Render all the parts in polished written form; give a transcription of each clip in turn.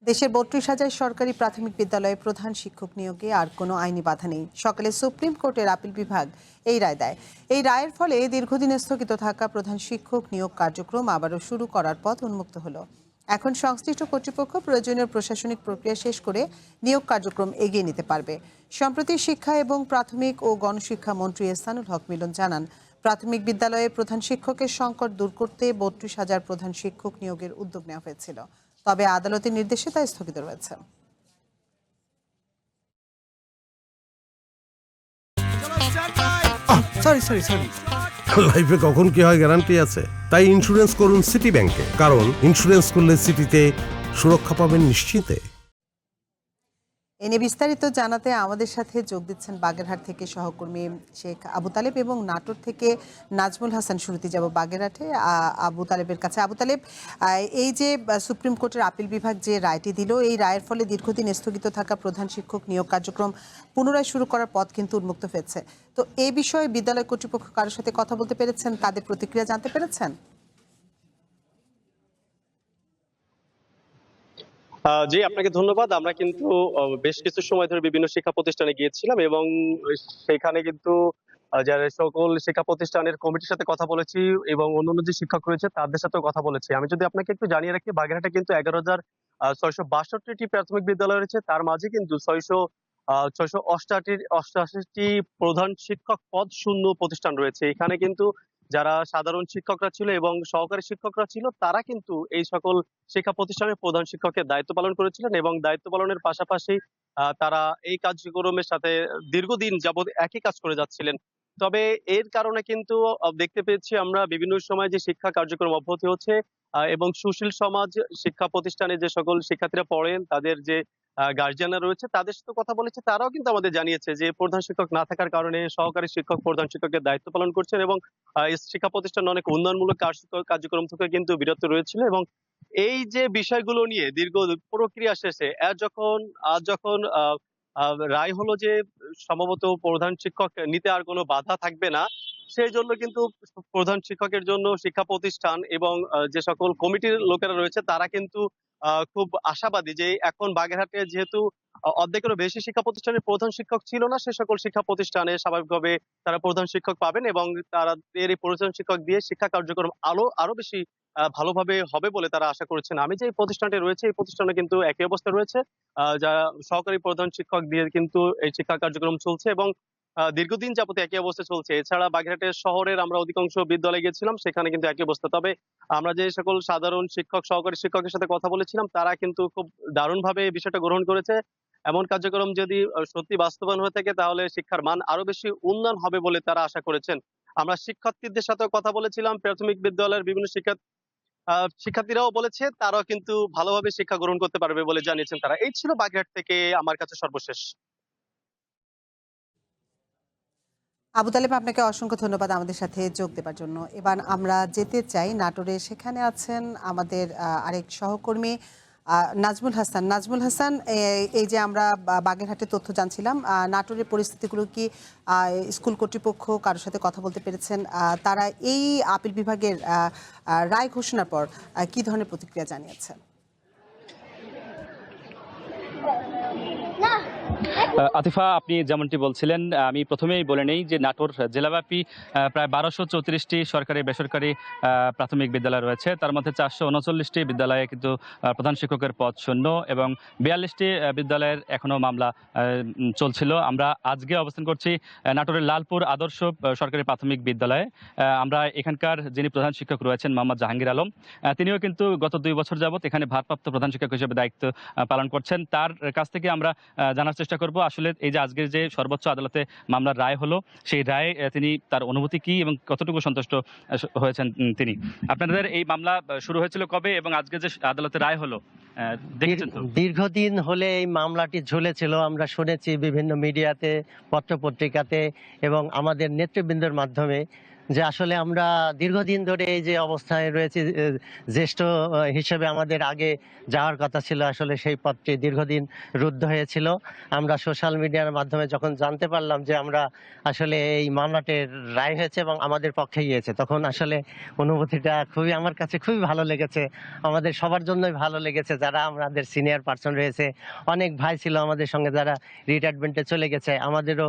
দেশের ৩২,০০০ সরকারি প্রাথমিক বিদ্যালয়ে প্রধান শিক্ষক নিয়োগে আর কোনো আইনি বাধা নেই। সকালে সুপ্রিম কোর্টের আপিল বিভাগ এই রায় দেয়। এই রায়ের ফলে দীর্ঘদিন স্থগিত থাকা প্রধান শিক্ষক নিয়োগ কার্যক্রম আবারও শুরু করার পথ উন্মুক্ত হলো। এখন সংশ্লিষ্ট কর্তৃপক্ষ প্রয়োজনীয় প্রশাসনিক প্রক্রিয়া শেষ করে নিয়োগ কার্যক্রম এগিয়ে নিতে পারবে। সম্প্রতি শিক্ষা এবং প্রাথমিক ও গণশিক্ষা মন্ত্রী এহসানুল হক মিলন জানান, প্রাথমিক বিদ্যালয়ে প্রধান শিক্ষকের সংকট দূর করতে ৩২,০০০ প্রধান শিক্ষক নিয়োগের উদ্যোগ নেওয়া হয়েছিল। তবে আদালতের নির্দেশে তা স্থগিত রয়েছে। লাইফে কখন কি হয় গ্যারান্টি আছে? তাই ইন্স্যুরেন্স করুন সিটি ব্যাংকে, কারণ ইন্স্যুরেন্স করলে সিটিতে সুরক্ষা পাবেন নিশ্চিতে। এনে বিস্তারিত জানাতে আমাদের সাথে যোগ দিচ্ছেন বাগেরহাট থেকে সহকর্মী শেখ আবু তালেব এবং নাটোর থেকে নাজমুল হাসান। শুরুতে যাব বাগেরহাটে আবু তালেবের কাছে। আবু তালেব, এই যে সুপ্রিম কোর্টের আপিল বিভাগ যে রায়টি দিল, এই রায়ের ফলে দীর্ঘদিন স্থগিত থাকা প্রধান শিক্ষক নিয়োগ কার্যক্রম পুনরায় শুরু করার পথ কিন্তু উন্মুক্ত হয়েছে। তো এই বিষয়ে বিদ্যালয় কর্তৃপক্ষ কারোর সাথে কথা বলতে পেরেছেন? তাদের প্রতিক্রিয়া জানতে পেরেছেন? জি, আপনাকে ধন্যবাদ। আমরা কিন্তু বেশ কিছু সময় ধরে বিভিন্ন শিক্ষা প্রতিষ্ঠানে গিয়েছিলাম এবং সেখানে কিন্তু যারা সকল শিক্ষা প্রতিষ্ঠানের কমিটির সাথে কথা বলেছি এবং অন্যান্য যে শিক্ষক রয়েছে তাদের সাথেও কথা বলেছি। আমি যদি আপনাকে একটু জানিয়ে রাখি, বাগেরহাটে কিন্তু ১১,৬৬২টি প্রাথমিক বিদ্যালয় রয়েছে। তার মাঝে কিন্তু ৬৮৮টি প্রধান শিক্ষক পদ শূন্য প্রতিষ্ঠান রয়েছে। এখানে কিন্তু যারা সাধারণ শিক্ষকরা ছিল এবং সহকারী শিক্ষকরা ছিল, তারা কিন্তু এই সকল শিক্ষা প্রতিষ্ঠানের প্রধান শিক্ষকের দায়িত্ব পালন করেছিলেন এবং দায়িত্ব পালনের পাশাপাশি তারা এই কার্যক্রমের সাথে দীর্ঘদিন যাবৎ একই কাজ করে যাচ্ছিলেন। তবে এর কারণে কিন্তু দেখতে পেয়েছি আমরা বিভিন্ন সময় যে শিক্ষা কার্যক্রম অব্যাহত হচ্ছে এবং সুশীল সমাজ শিক্ষা প্রতিষ্ঠানে যে সকল শিক্ষার্থীরা পড়েন তাদের যে গার্জিয়ানরা রয়েছে তাদের সাথে কথা বলেছে, তারাও কিন্তু আমাদের জানিয়েছে যে প্রধান শিক্ষক না থাকার কারণে সহকারী শিক্ষক প্রধান শিক্ষকের দায়িত্ব পালন করছেন এবং এই শিক্ষা প্রতিষ্ঠান অনেক উন্নয়নমূলক কার্যক্রম থেকে কিন্তু বিরত রয়েছিল। এবং এই যে বিষয়গুলো নিয়ে দীর্ঘ প্রক্রিয়া শেষে আজ যখন রায় হলো যে সম্ভবত প্রধান শিক্ষক নিতে আর কোনো বাধা থাকবে না, সেই জন্য কিন্তু প্রধান শিক্ষকের জন্য শিক্ষা প্রতিষ্ঠান এবং যে সকল কমিটির লোকেরা রয়েছে তারা কিন্তু খুব আশাবাদী যে এখন বাগেরহাটে যেহেতু অর্ধেকেরও বেশি শিক্ষা প্রতিষ্ঠানের প্রধান শিক্ষক ছিল না, সে সকল শিক্ষা প্রতিষ্ঠানে স্বাভাবিকভাবে তারা প্রধান শিক্ষক পাবেন এবং তারা এই প্রধান শিক্ষক দিয়ে শিক্ষা কার্যক্রম আরো বেশি ভালোভাবে হবে বলে তারা আশা করছেন। আমি যে প্রতিষ্ঠানটি রয়েছে এই প্রতিষ্ঠানে কিন্তু একই অবস্থা রয়েছে, যারা সহকারী প্রধান শিক্ষক দিয়ে কিন্তু এই শিক্ষা কার্যক্রম চলছে এবং দীর্ঘদিন যাবত একই অবস্থা চলছে। এছাড়া বাগেরহাটের শহরের আমরা অধিকাংশ বিদ্যালয়ে গেছিলাম, সেখানে কিন্তু একই অবস্থা। তবে আমরা যে সকল সাধারণ শিক্ষক সহকারী শিক্ষকের সাথে কথা বলেছিলাম তারা কিন্তু খুব দারুণভাবে এই বিষয়টা গ্রহণ করেছে। এমন কার্যক্রম যদি সত্যি বাস্তবায়ন হয়ে থাকে তাহলে শিক্ষার মান আরো বেশি উন্নয়ন হবে বলে তারা আশা করেছেন। আমরা শিক্ষার্থীদের সাথেও কথা বলেছিলাম, প্রাথমিক বিদ্যালয়ের বিভিন্ন শিক্ষার্থীরাও বলেছে তারাও কিন্তু ভালোভাবে শিক্ষা গ্রহণ করতে পারবে বলে জানিয়েছেন তারা। এই ছিল বাগেরহাট থেকে আমার কাছে সর্বশেষ। আবু তালেব, আপনাকে অসংখ্য ধন্যবাদ আমাদের সাথে যোগ দেবার জন্য। এবার আমরা যেতে চাই নাটোরে। সেখানে আছেন আমাদের আরেক সহকর্মী নাজমুল হাসান। নাজমুল হাসান, এই যে আমরা বাগেরহাটের তথ্য জানছিলাম, নাটোরের পরিস্থিতিগুলো কি স্কুল কর্তৃপক্ষ কারোর সাথে কথা বলতে পেরেছেন? তারা এই আপিল বিভাগের রায় ঘোষণার পর কি ধরনের প্রতিক্রিয়া জানিয়েছেন? আতিফা, আপনি যেমনটি বলছিলেন, আমি প্রথমেই বলে নেই যে নাটোর জেলাব্যাপী প্রায় ১২34টি সরকারি বেসরকারি প্রাথমিক বিদ্যালয় রয়েছে। তার মধ্যে ৪৩৯টি বিদ্যালয়ে কিন্তু প্রধান শিক্ষকের পদ শূন্য এবং ৪২টি বিদ্যালয়ের এখনও মামলা চলছিল। আমরা আজকে অবস্থান করছি নাটোরের লালপুর আদর্শ সরকারি প্রাথমিক বিদ্যালয়ে। আমরা এখানকার যিনি প্রধান শিক্ষক রয়েছেন মোহাম্মদ জাহাঙ্গীর আলম, তিনিও কিন্তু গত ২ বছর যাবৎ এখানে ভারপ্রাপ্ত প্রধান শিক্ষক হিসেবে দায়িত্ব পালন করছেন। তার কাছ থেকে আমরা জানার চেষ্টা করব আসলে এই যে আজকের যে সর্বোচ্চ আদালতে মামলার রায় হলো, সেই রায়ে তিনি তার অনুভূতি কি এবং কতটুকু সন্তুষ্ট হয়েছেন তিনি। আপনাদের এই মামলা শুরু হয়েছিল কবে এবং আজকে যে আদালতে রায় হলো দেখেছেন তো? দীর্ঘদিন হলে এই মামলাটি ঝুলেছিল, আমরা শুনেছি বিভিন্ন মিডিয়াতে, পত্রপত্রিকাতে এবং আমাদের নেতৃবৃন্দের মাধ্যমে। যে আসলে আমরা দীর্ঘদিন ধরে এই যে অবস্থায় রয়েছি, জ্যেষ্ঠ হিসেবে আমাদের আগে যাওয়ার কথা ছিল, আসলে সেই পথটি দীর্ঘদিন রুদ্ধ হয়েছিল। আমরা সোশ্যাল মিডিয়ার মাধ্যমে যখন জানতে পারলাম যে আমরা আসলে এই মামলাটির রায় হয়েছে এবং আমাদের পক্ষে গিয়েছে, তখন আসলে অনুভূতিটা খুবই আমার কাছে খুবই ভালো লেগেছে। আমাদের সবার জন্যই ভালো লেগেছে, যারা আমাদের সিনিয়র পার্সন রয়েছে। অনেক ভাই ছিল আমাদের সঙ্গে যারা রিটায়ারমেন্টে চলে গেছে, আমাদেরও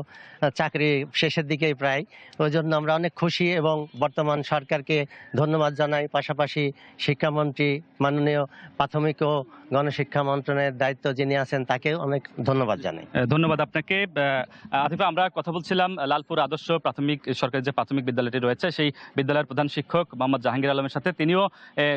চাকরি শেষের দিকেই প্রায়। ওই জন্য আমরা অনেক খুশি এবং বর্তমান সরকারকে ধন্যবাদ জানাই। পাশাপাশি শিক্ষামন্ত্রী মাননীয় প্রাথমিক ও গণশিক্ষা মন্ত্রণালয়ের দায়িত্ব যিনি আছেন তাকেও অনেক ধন্যবাদ জানাই। ধন্যবাদ আপনাকে। আতিফা, আমরা কথা বলছিলাম লালপুর আদর্শ প্রাথমিক সরকারি যে প্রাথমিক বিদ্যালয়টি রয়েছে সেই বিদ্যালয়ের প্রধান শিক্ষক মোহাম্মদ জাহাঙ্গীর আলমের সাথে। তিনিও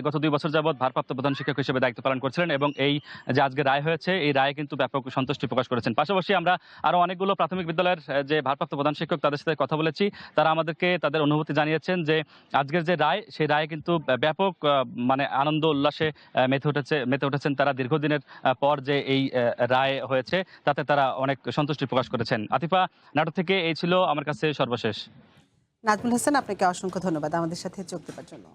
গত 2 বছর যাবৎ ভারপ্রাপ্ত প্রধান শিক্ষক হিসেবে দায়িত্ব পালন করছিলেন এবং এই যে আজকে রায় হয়েছে এই রায়ে কিন্তু ব্যাপক সন্তুষ্টি প্রকাশ করেছেন। পাশাপাশি আমরা আরো অনেকগুলো প্রাথমিক বিদ্যালয়ের যে ভারপ্রাপ্ত প্রধান শিক্ষক তাদের সাথে কথা বলেছি। তারা আমাদেরকে তাদের অনুভূতি জানিয়েছেন যে আজকের যে রায় সেই রায়ে কিন্তু ব্যাপক মানে আনন্দ উল্লাসে মেতে উঠেছেন তারা। দীর্ঘদিনের পর যে এই রায় হয়েছে তাতে তারা অনেক সন্তুষ্টি প্রকাশ করেছেন। আতিফা, নাটোর থেকে এই ছিল আমার কাছে সর্বশেষ। নাজমুল হাসান, আপনাকে অসংখ্য ধন্যবাদ আমাদের সাথে যোগ দেওয়ার জন্য।